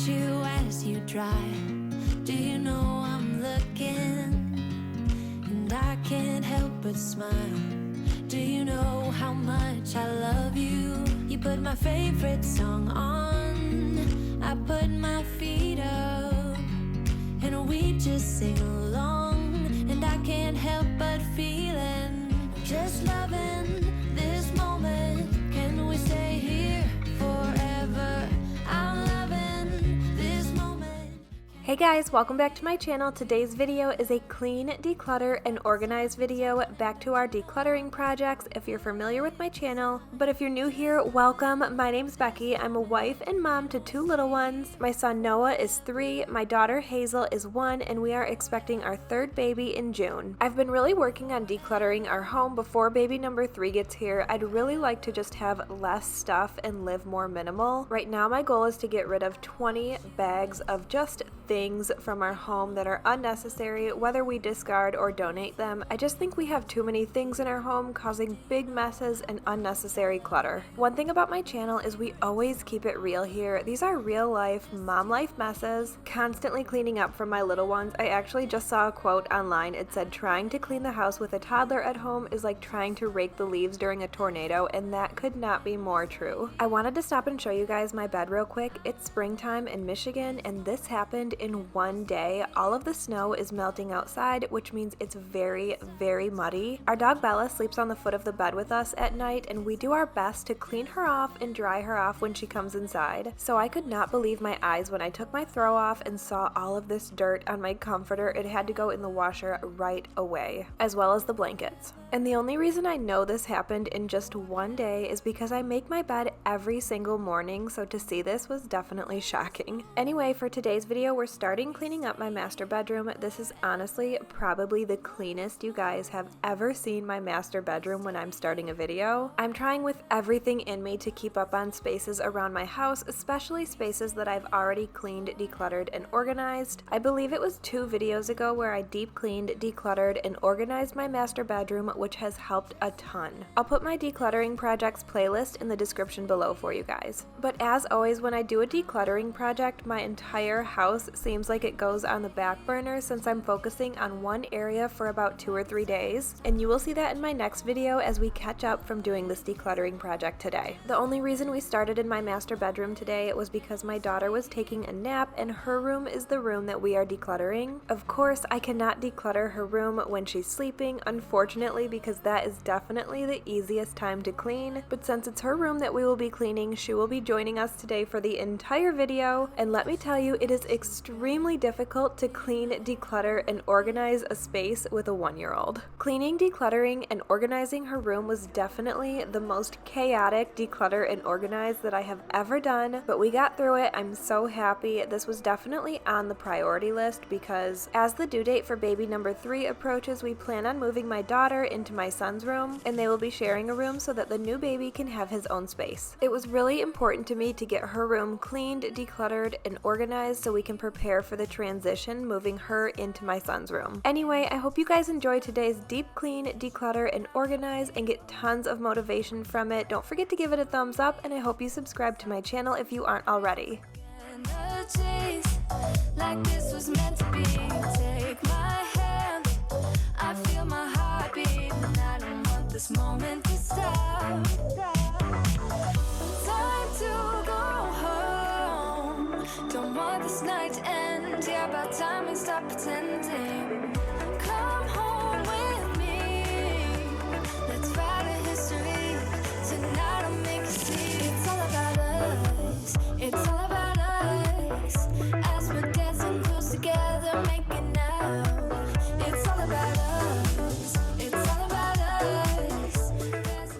watch you as you drive. Do you know I'm looking? And I can't help but smile. Do you know how much I love you? You put my favorite song on. I put my feet up, and we just sing along. And I can't help but feeling, just loving this moment. Can we stay here forever? I'm loving this moment. Hey guys, welcome back to my channel. Today's video is a clean, declutter, and organize video back to our decluttering projects if you're familiar with my channel. But if you're new here, welcome. My name's Becky. I'm a wife and mom to 2 little ones. My son Noah is 3, my daughter Hazel is 1, and we are expecting our 3rd baby in June. I've been really working on decluttering our home before baby number 3 gets here. I'd really like to just have less stuff and live more minimal. Right now my goal is to get rid of 20 bags of just things from our home that are unnecessary, whether we discard or donate them. I just think we have too many things in our home, causing big messes and unnecessary clutter. One thing about my channel is we always keep it real here. These are real life, mom life messes, constantly cleaning up for my little ones. I actually just saw a quote online. It said, trying to clean the house with a toddler at home is like trying to rake the leaves during a tornado, and that could not be more true. I wanted to stop and show you guys my bed real quick. It's springtime in Michigan, and this happened in one day. All of the snow is melting outside, which means it's very, very muddy. Our dog Bella sleeps on the foot of the bed with us at night, and we do our best to clean her off and dry her off when she comes inside. So I could not believe my eyes when I took my throw off and saw all of this dirt on my comforter. It had to go in the washer right away, as well as the blankets. And the only reason I know this happened in just one day is because I make my bed every single morning, so to see this was definitely shocking. Anyway, for today's video, we're starting cleaning up my master bedroom. This is honestly probably the cleanest you guys have ever seen my master bedroom when I'm starting a video. I'm trying with everything in me to keep up on spaces around my house, especially spaces that I've already cleaned, decluttered, and organized. I believe it was 2 videos ago where I deep cleaned, decluttered, and organized my master bedroom, which has helped a ton. I'll put my decluttering projects playlist in the description below for you guys. But as always, when I do a decluttering project, my entire house seems like it goes on the back burner since I'm focusing on one area for about 2 or 3 days, and you will see that in my next video as we catch up from doing this decluttering project today. The only reason we started in my master bedroom today was because my daughter was taking a nap, and her room is the room that we are decluttering. Of course, I cannot declutter her room when she's sleeping, unfortunately, because that is definitely the easiest time to clean. But since it's her room that we will be cleaning, she will be joining us today for the entire video, and let me tell you, it is extremely difficult to clean, declutter, and organize a space with a 1-year-old. Cleaning, decluttering, and organizing her room was definitely the most chaotic declutter and organize that I have ever done, but we got through it. I'm so happy. This was definitely on the priority list because as the due date for baby number 3 approaches, we plan on moving my daughter into my son's room, and they will be sharing a room so that the new baby can have his own space. It was really important to me to get her room cleaned, decluttered, and organized so we can prepare for the transition moving her into my son's room. Anyway, I hope you guys enjoyed today's deep clean, declutter, and organize and get tons of motivation from it. Don't forget to give it a thumbs up, and I hope you subscribe to my channel if you aren't already. Like this was meant to be. Take my hand, I feel my heartbeat, and I don't want this moment to stop. Time to go home. Don't want this night to end. Yeah, about time we stop pretending. Come home with me. Let's write a history. Tonight I'll make you see. It's all about us. It's all about us. As we're dancing close together, making out. It's all about us. It's all about us.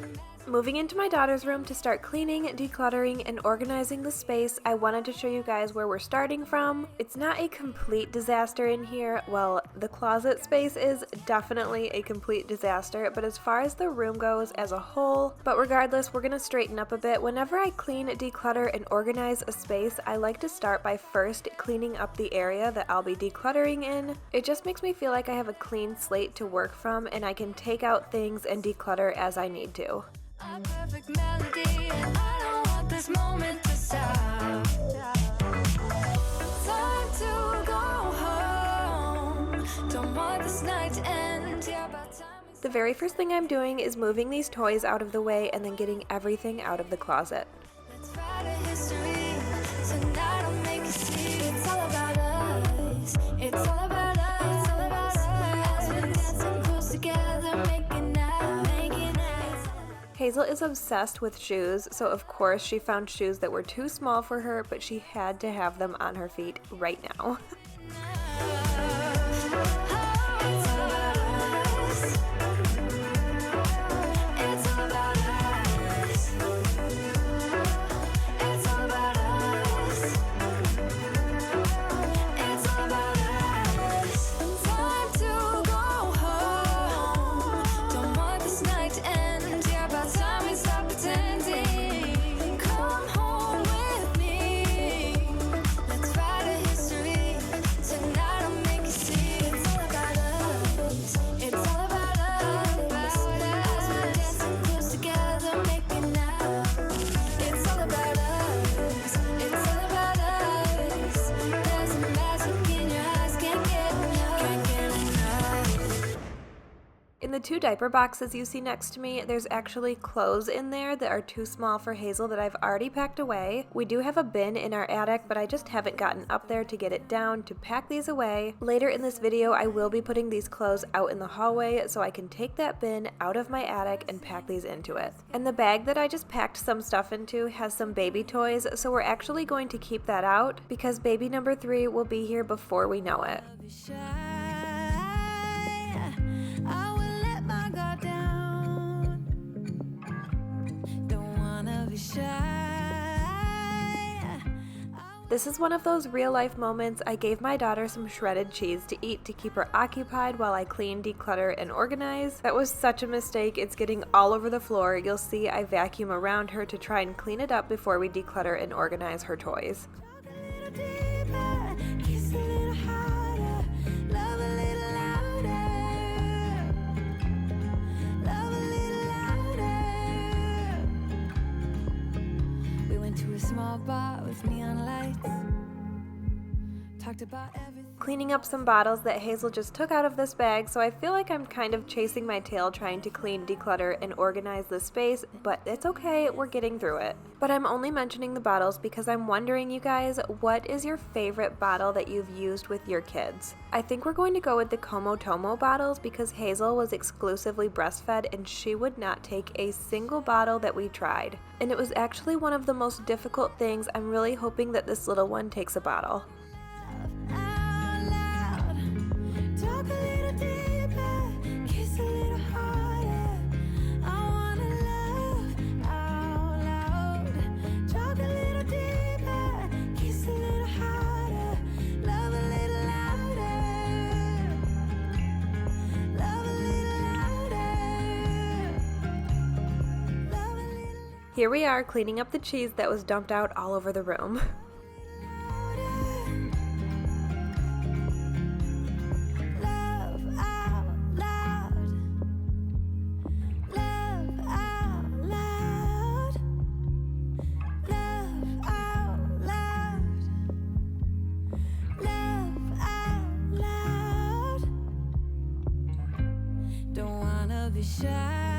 Moving into my daughter's room to start cleaning, decluttering, and organizing the space, I wanted to show you guys where we're starting from. It's not a complete disaster in here. Well, the closet space is definitely a complete disaster, but as far as the room goes as a whole, but regardless, we're gonna straighten up a bit. Whenever I clean, declutter, and organize a space, I like to start by first cleaning up the area that I'll be decluttering in. It just makes me feel like I have a clean slate to work from, and I can take out things and declutter as I need to. A perfect melody, and I don't want this moment to stop. this night end. Yeah, by the time we The very first thing I'm doing is moving these toys out of the way and then getting everything out of the closet. let's write a history. Tonight I'll make you see. It's all about us. It's all about us. It's all about us. As we're dancing close together, making out, making out. Hazel is obsessed with shoes, so of course she found shoes that were too small for her, but she had to have them on her feet right now. In the two diaper boxes you see next to me, there's actually clothes in there that are too small for Hazel that I've already packed away. We do have a bin in our attic, but I just haven't gotten up there to get it down to pack these away. Later in this video, I will be putting these clothes out in the hallway so I can take that bin out of my attic and pack these into it. And the bag that I just packed some stuff into has some baby toys, so we're actually going to keep that out because baby number 3 will be here before we know it. This is one of those real life moments. I gave my daughter some shredded cheese to eat to keep her occupied while I clean, declutter, and organize. That was such a mistake. It's getting all over the floor. You'll see I vacuum around her to try and clean it up before we declutter and organize her toys. Small bar with neon lights. Talked about everything. Cleaning up some bottles that Hazel just took out of this bag, so I feel like I'm kind of chasing my tail trying to clean, declutter, and organize this space, but it's okay, we're getting through it. But I'm only mentioning the bottles because I'm wondering, you guys, what is your favorite bottle that you've used with your kids? I think we're going to go with the Komotomo bottles because Hazel was exclusively breastfed and she would not take a single bottle that we tried. And it was actually one of the most difficult things. I'm really hoping that this little one takes a bottle. Here we are cleaning up the cheese that was dumped out all over the room. Don't wanna be shy.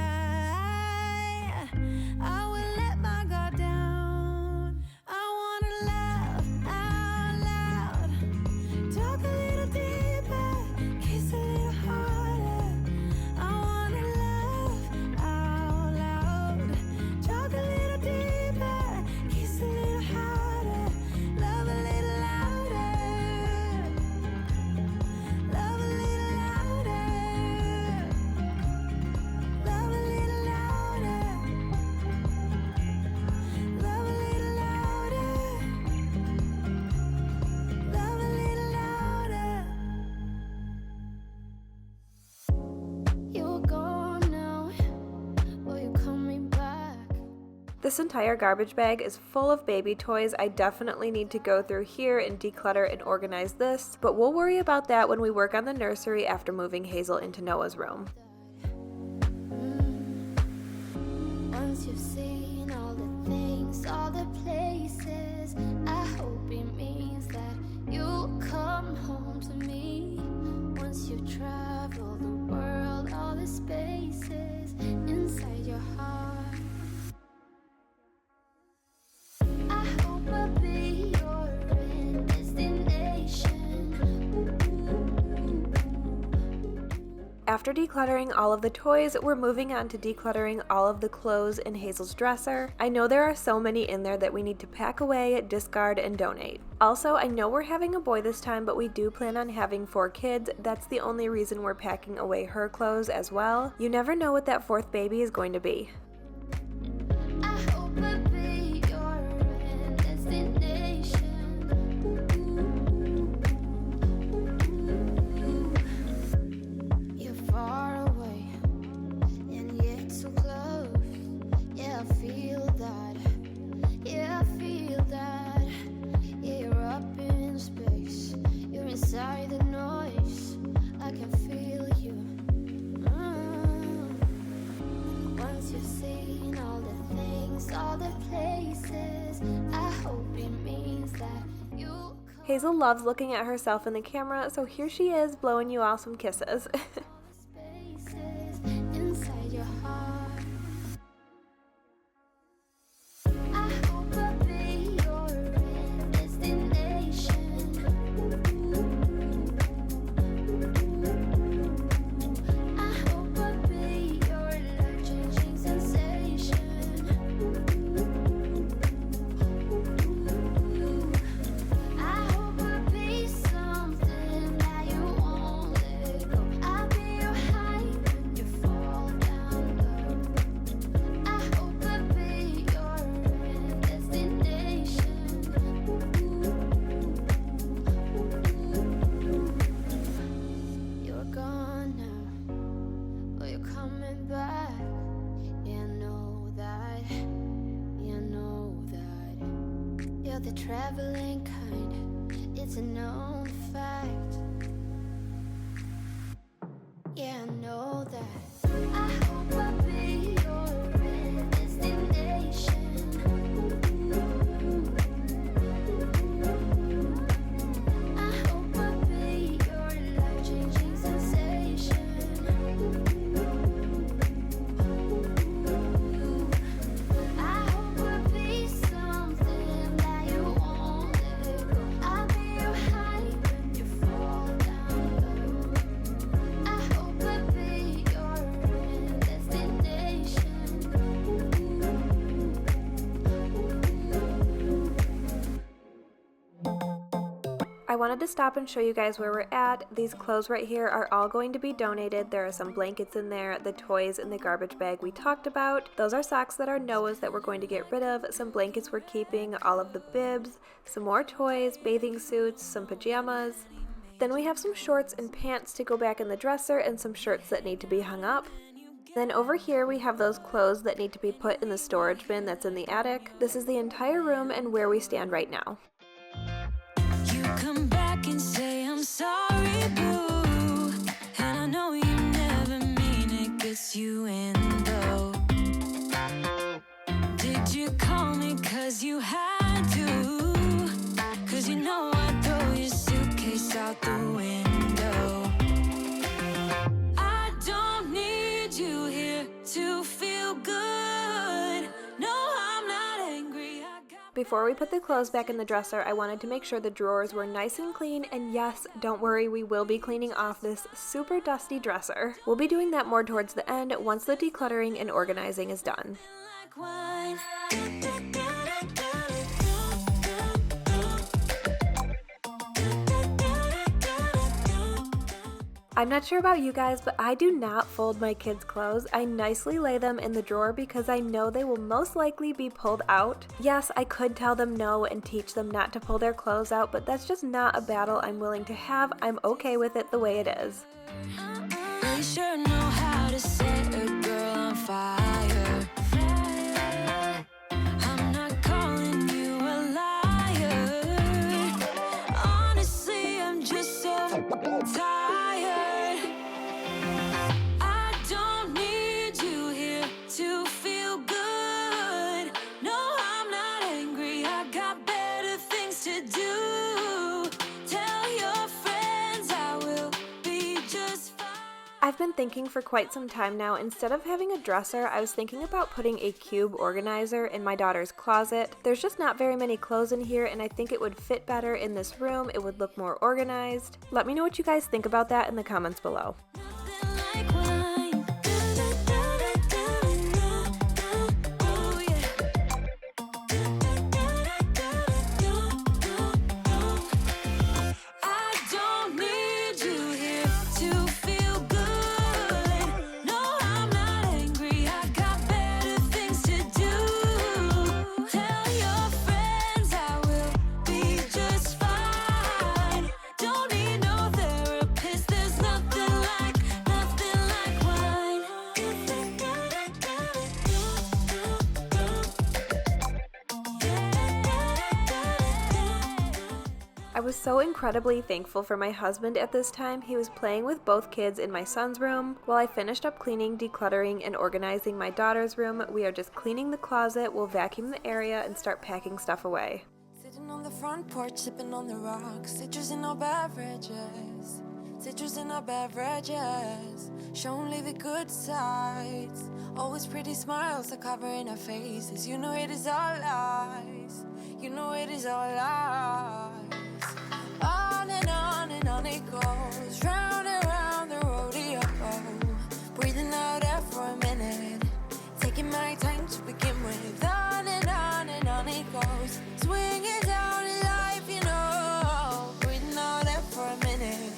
This entire garbage bag is full of baby toys. I definitely need to go through here and declutter and organize this, but we'll worry about that when we work on the nursery after moving Hazel into Noah's room. Once you've seen all the things, all the places, I hope it means that you'll come home to me. Once you've traveled After decluttering all of the toys, we're moving on to decluttering all of the clothes in Hazel's dresser. I know there are so many in there that we need to pack away, discard, and donate. Also, I know we're having a boy this time, but we do plan on having 4 kids. That's the only reason we're packing away her clothes as well. You never know what that 4th baby is going to be. Inside the noise, I can feel you. Once you've seen all the things, all the places, I hope it means that you. Hazel loves looking at herself in the camera, so here she is blowing you all some kisses. Spaces inside your heart. The traveling kind, it's a known fact. Yeah, I know that. I hope I'll be your destination. I hope I'll be your life-changing sensation. I hope I'll be something that you won't let go. I'll be your high when you fall down low. I hope I'll be your destination. I wanted to stop and show you guys where we're at. These clothes right here are all going to be donated. There are some blankets in there, the toys in the garbage bag we talked about. Those are socks that are Noah's that we're going to get rid of, some blankets we're keeping, all of the bibs, some more toys, bathing suits, some pajamas. Then we have some shorts and pants to go back in the dresser and some shirts that need to be hung up. Then over here we have those clothes that need to be put in the storage bin that's in the attic. This is the entire room and where we stand right now. You come back and say I'm sorry, boo. And I know you never mean it, gets you in though. Did you call me cause you had to? Cause you know I'd throw your suitcase out the window. I don't need you here to feel good. No, I'm not angry. Before we put the clothes back in the dresser, I wanted to make sure the drawers were nice and clean, and yes, don't worry, we will be cleaning off this super dusty dresser. We'll be doing that more towards the end once the decluttering and organizing is done. Like wine. I'm not sure about you guys, but I do not fold my kids' clothes. I nicely lay them in the drawer because I know they will most likely be pulled out. Yes, I could tell them no and teach them not to pull their clothes out, but that's just not a battle I'm willing to have. I'm okay with it the way it is. We sure know how to set a girl on fire. I'm not calling you a liar. Honestly, I'm just so tired. I don't need you here to feel good. No, I'm not angry. I got better things to do. Tell your friends I will be just fine. I've been thinking for quite some time now, instead of having a dresser, I was thinking about putting a cube organizer in my daughter's closet. There's just not very many clothes in here, and I think it would fit better in this room. It would look more organized. Let me know what you guys think about that in the comments below. Nothing like was so incredibly thankful for my husband at this time. He was playing with both kids in my son's room. While I finished up cleaning, decluttering, and organizing my daughter's room, we are just cleaning the closet, we'll vacuum the area, and start packing stuff away. Sitting on the front porch, sipping on the rocks, citrus in our beverages. Citrus in our beverages, show only the good sides. Always pretty smiles are covering our faces. You know it is all lies. You know it is all lies. On and on it goes, round and round the rodeo. Breathing out air for a minute, taking my time to begin with. On and on it goes, swinging down in life, you know. Breathing out air for a minute.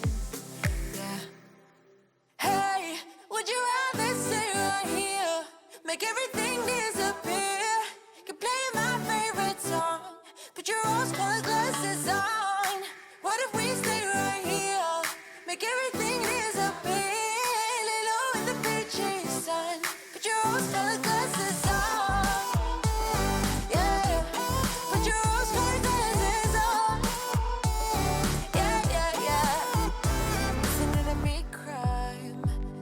Hey, would you rather stay right here? Make everything disappear. Could play my favorite song, put your rose-colored glasses on. What if we stay right here? Make everything disappear. Lay low in the beaching sun, put your rose-colored glasses on. Yeah, put your rose-colored glasses on. Yeah. Listening to me cry,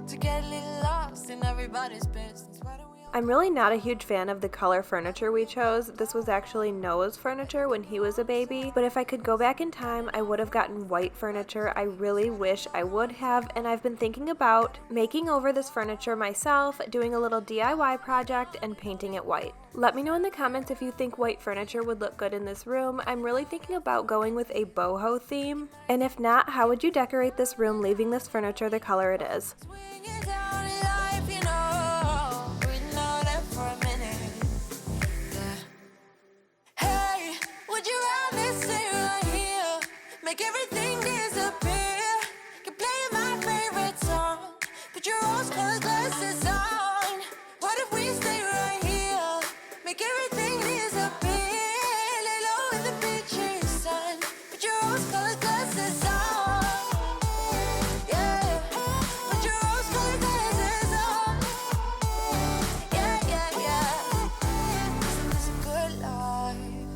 to get a little lost in everybody's business. Why don't we all... I'm really not a huge fan of the color furniture we chose. This was actually Noah's furniture when he was a baby, but if I could go back in time, I would have gotten white furniture. I really wish I would have, and I've been thinking about making over this furniture myself, doing a little DIY project, and painting it white. Let me know in the comments if you think white furniture would look good in this room. I'm really thinking about going with a boho theme, and if not, how would you decorate this room leaving this furniture the color it is? Swinging down in life, you know. Breathing out air for a minute. Yeah. Hey, would you rather stay right here? Make everything disappear. Could play my favorite song, put your rose-colored glasses on. What if we stay right here? Make everything disappear. Lay low in the beaching sun, put your rose-colored glasses on. Yeah, put your rose-colored glasses on. Yeah. This is a good life.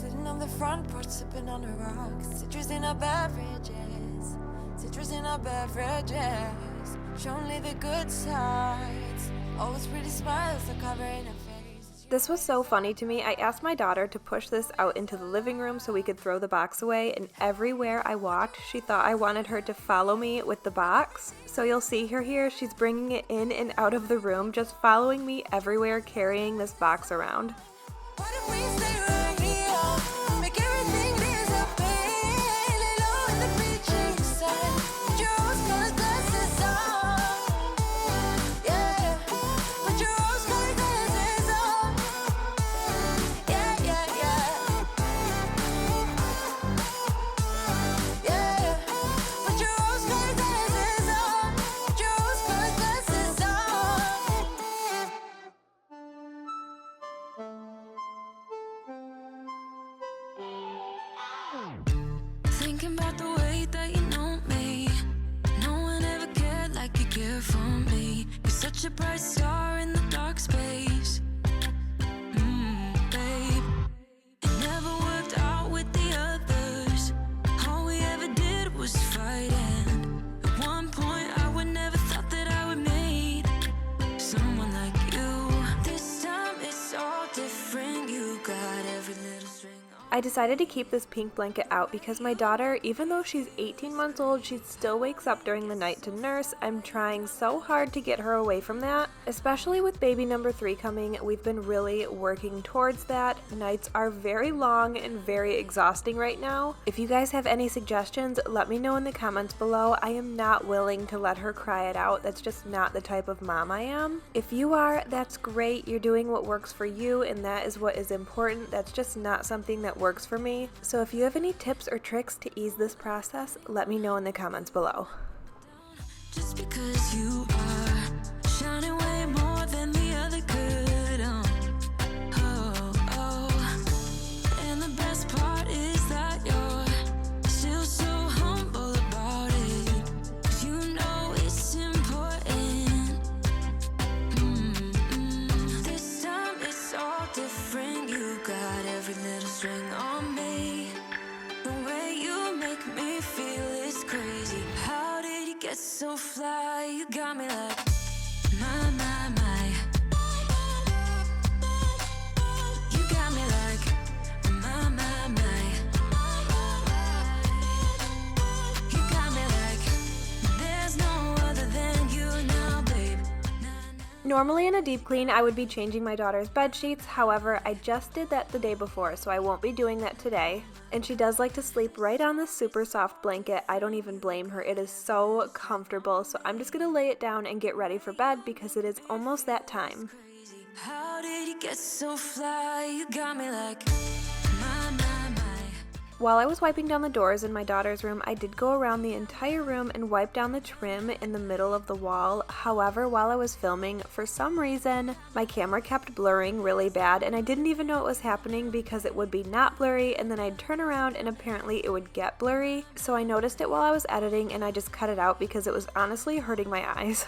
Sitting on the front porch, sipping on the rocks. Citrus in our beverages. Citrus in our beverages. Show only the good sides. Always pretty smiles are covering her face. This was so funny to me. I asked my daughter to push this out into the living room so we could throw the box away, and everywhere I walked, she thought I wanted her to follow me with the box. So you'll see her here. She's bringing it in and out of the room, just following me everywhere, carrying this box around. What if we stay right here? Make everything disappear. Lay low in the beaching sun, put your rose-colored glasses on. Yeah, put your rose-colored glasses on. Yeah. Yeah, put your rose-colored glasses on. Put your rose-colored glasses on. Thinking about the way that you know me. No one ever cared like you care for me. You're such a bright star in the dark space. Babe, it never worked out with the others. All we ever did was fight, and at one point I would never thought that I would meet someone like you. This time it's all different. You got every little string on. I decided to keep this pink blanket out because my daughter, even though she's 18 months old, she still wakes up during the night to nurse. I'm trying so hard to get her away from that, especially with baby number 3 coming. We've been really working towards that. Nights are very long and very exhausting right now. If you guys have any suggestions, let me know in the comments below. I am not willing to let her cry it out. That's just not the type of mom I am. If you are, that's great. You're doing what works for you, and that is what is important. That's just not something that works for me. So if you have any tips or tricks to ease this process, let me know in the comments below. Just because you are shining way more than the other could. And the best part is that you're still so humble about it. 'Cause you know it's important. This time it's all different. You got every little string on me. The way you make get so fly? You got me like my, my, my. You got me like my, my, my. You got me like there's no other than you now, babe. Normally in a deep clean, I would be changing my daughter's bed sheets. However, I just did that the day before, so I won't be doing that today. And she does like to sleep right on this super soft blanket. I don't even blame her. It is so comfortable. So I'm just gonna lay it down and get ready for bed because it is almost that time. How did you get so fly? You got me like my, my, my. While I was wiping down the doors in my daughter's room, I did go around the entire room and wipe down the trim in the middle of the wall. However, while I was filming, for some reason, my camera kept blurring really bad, and I didn't even know it was happening because it would be not blurry, and then I'd turn around and apparently it would get blurry. So I noticed it while I was editing, and I just cut it out because it was honestly hurting my eyes.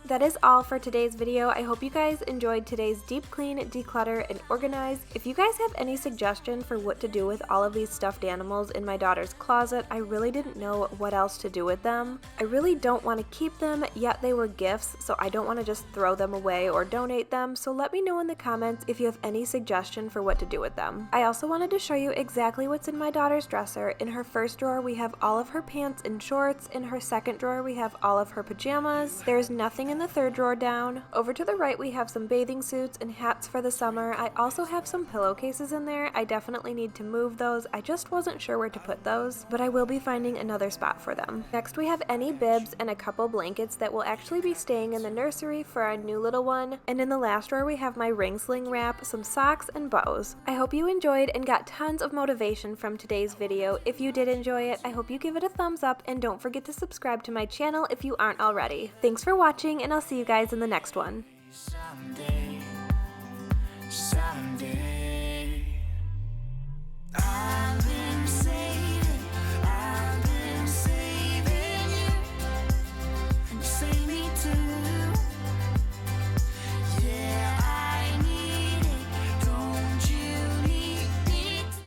That is all for today's video. I hope you guys enjoyed today's deep clean, declutter, and organize. If you guys have any suggestion for what to do with all of these stuffed animals in my daughter's closet, I really didn't know what else to do with them. I really don't want to keep them, yet they were gifts, so I don't want to just throw them away or donate them, so let me know in the comments if you have any suggestion for what to do with them. I also wanted to show you exactly what's in my daughter's dresser. In her first drawer, we have all of her pants and shorts. In her second drawer, we have all of her pajamas. There's nothing in the third drawer down. Over to the right, we have some bathing suits and hats for the summer. I also have some pillowcases in there. I definitely need to move those. I just wasn't sure where to put those, but I will be finding another spot for them. Next, we have any bibs and a couple blankets that will actually be staying in the nursery for our new little one. And in the last drawer, we have my ring sling wrap, some socks, and bows. I hope you enjoyed and got tons of motivation from today's video. If you did enjoy it, I hope you give it a thumbs up, and don't forget to subscribe to my channel if you aren't already. Thanks for watching, and I'll see you guys in the next one. Someday